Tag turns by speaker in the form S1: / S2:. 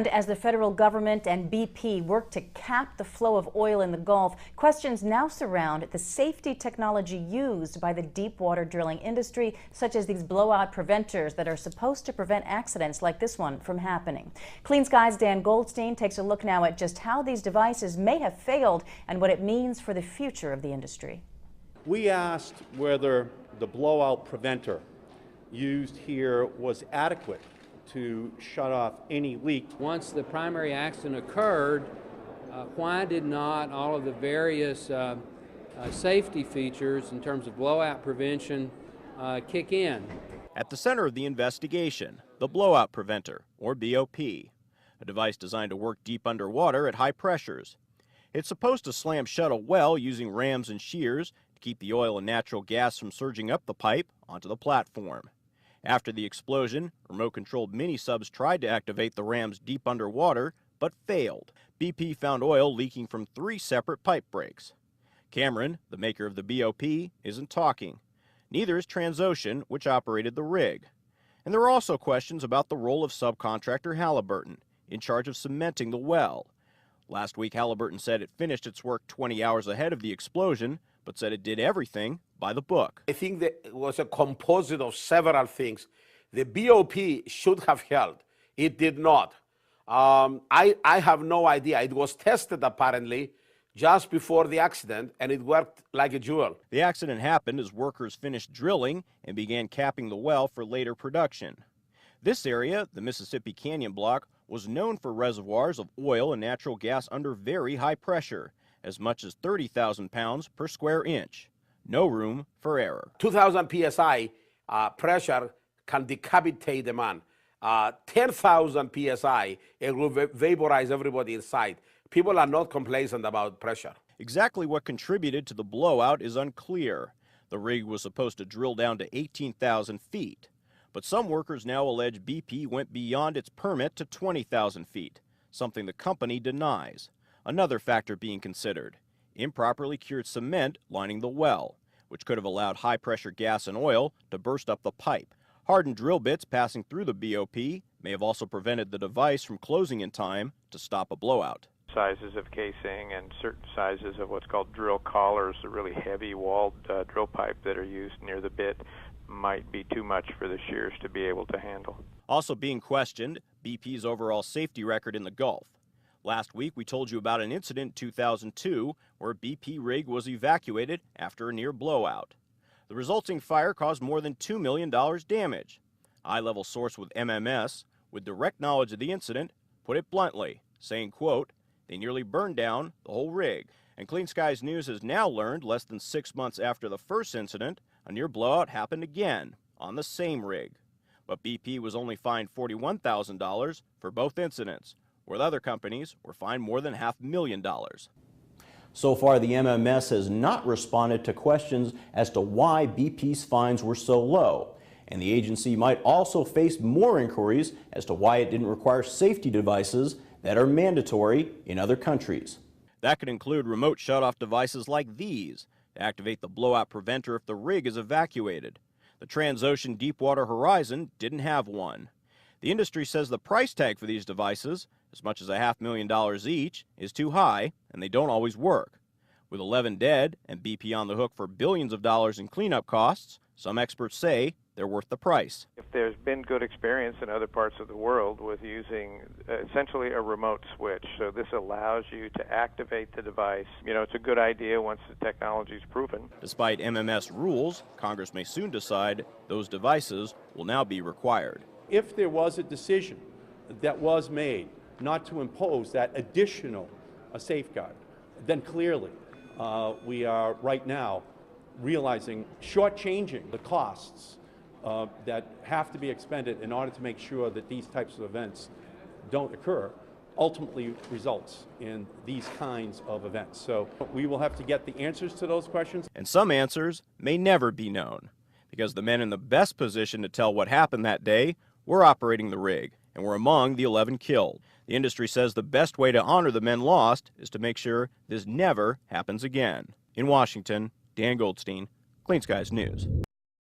S1: As the federal government and BP work to cap the flow of oil in the Gulf, questions now surround the safety technology used by the deepwater drilling industry, such as these blowout preventers that are supposed to prevent accidents like this one from happening. Clean Sky's Dan Goldstein takes a look now at just how these devices may have failed and what it means for the future of the industry.
S2: We asked whether the blowout preventer used here was adequate to shut off any leak.
S3: Once the primary accident occurred, why did not all of the various safety features in terms of blowout prevention kick in?
S4: At the center of the investigation, the blowout preventer, or BOP, a device designed to work deep underwater at high pressures. It's supposed to slam shut a well using rams and shears to keep the oil and natural gas from surging up the pipe onto the platform. After the explosion, remote-controlled mini-subs tried to activate the rams deep underwater, but failed. BP found oil leaking from 3 separate pipe breaks. Cameron, the maker of the BOP, isn't talking. Neither is Transocean, which operated the rig. And there are also questions about the role of subcontractor Halliburton, in charge of cementing the well. Last week, Halliburton said it finished its work 20 hours ahead of the explosion, but said it did everything by the book.
S5: I think that it was a composite of several things. The BOP should have held. It did not. I have no idea. It was tested apparently just before the accident, and it worked like a jewel.
S4: The accident happened as workers finished drilling and began capping the well for later production. This area, the Mississippi Canyon Block, was known for reservoirs of oil and natural gas under very high pressure, as much as 30,000 pounds per square inch. No room for error.
S5: 2,000 psi pressure can decapitate a man. 10,000 psi, it will vaporize everybody inside. People are not complacent about pressure.
S4: Exactly what contributed to the blowout is unclear. The rig was supposed to drill down to 18,000 feet. But some workers now allege BP went beyond its permit to 20,000 feet, something the company denies. Another factor being considered, improperly cured cement lining the well, which could have allowed high-pressure gas and oil to burst up the pipe. Hardened drill bits passing through the BOP may have also prevented the device from closing in time to stop a blowout.
S6: Sizes of casing and certain sizes of what's called drill collars, the really heavy walled drill pipe that are used near the bit, might be too much for the shears to be able to handle.
S4: Also being questioned, BP's overall safety record in the Gulf. Last week, we told you about an incident in 2002 where a BP rig was evacuated after a near blowout. The resulting fire caused more than $2 million damage. A high-level source with MMS, with direct knowledge of the incident, put it bluntly, saying, quote, "They nearly burned down the whole rig." And Clean Skies News has now learned, less than 6 months after the first incident, a near blowout happened again on the same rig. But BP was only fined $41,000 for both incidents, where other companies were fined more than $500,000.
S7: So far, the MMS has not responded to questions as to why BP's fines were so low. And the agency might also face more inquiries as to why it didn't require safety devices that are mandatory in other countries.
S4: That could include remote shutoff devices like these to activate the blowout preventer if the rig is evacuated. The Transocean Deepwater Horizon didn't have one. The industry says the price tag for these devices, as much as $500,000 each, is too high, and they don't always work. With 11 dead and BP on the hook for billions of dollars in cleanup costs, some experts say they're worth the price.
S6: If there's been good experience in other parts of the world with using essentially a remote switch, so this allows you to activate the device. You know, it's a good idea once the technology is proven.
S4: Despite MMS rules, Congress may soon decide those devices will now be required.
S2: If there was a decision that was made not to impose that additional safeguard, then clearly we are right now realizing shortchanging the costs that have to be expended in order to make sure that these types of events don't occur, ultimately results in these kinds of events. So we will have to get the answers to those questions.
S4: And some answers may never be known, because the men in the best position to tell what happened that day were operating the rig and were among the 11 killed. The industry says the best way to honor the men lost is to make sure this never happens again. In Washington, Dan Goldstein, Clean Skies News.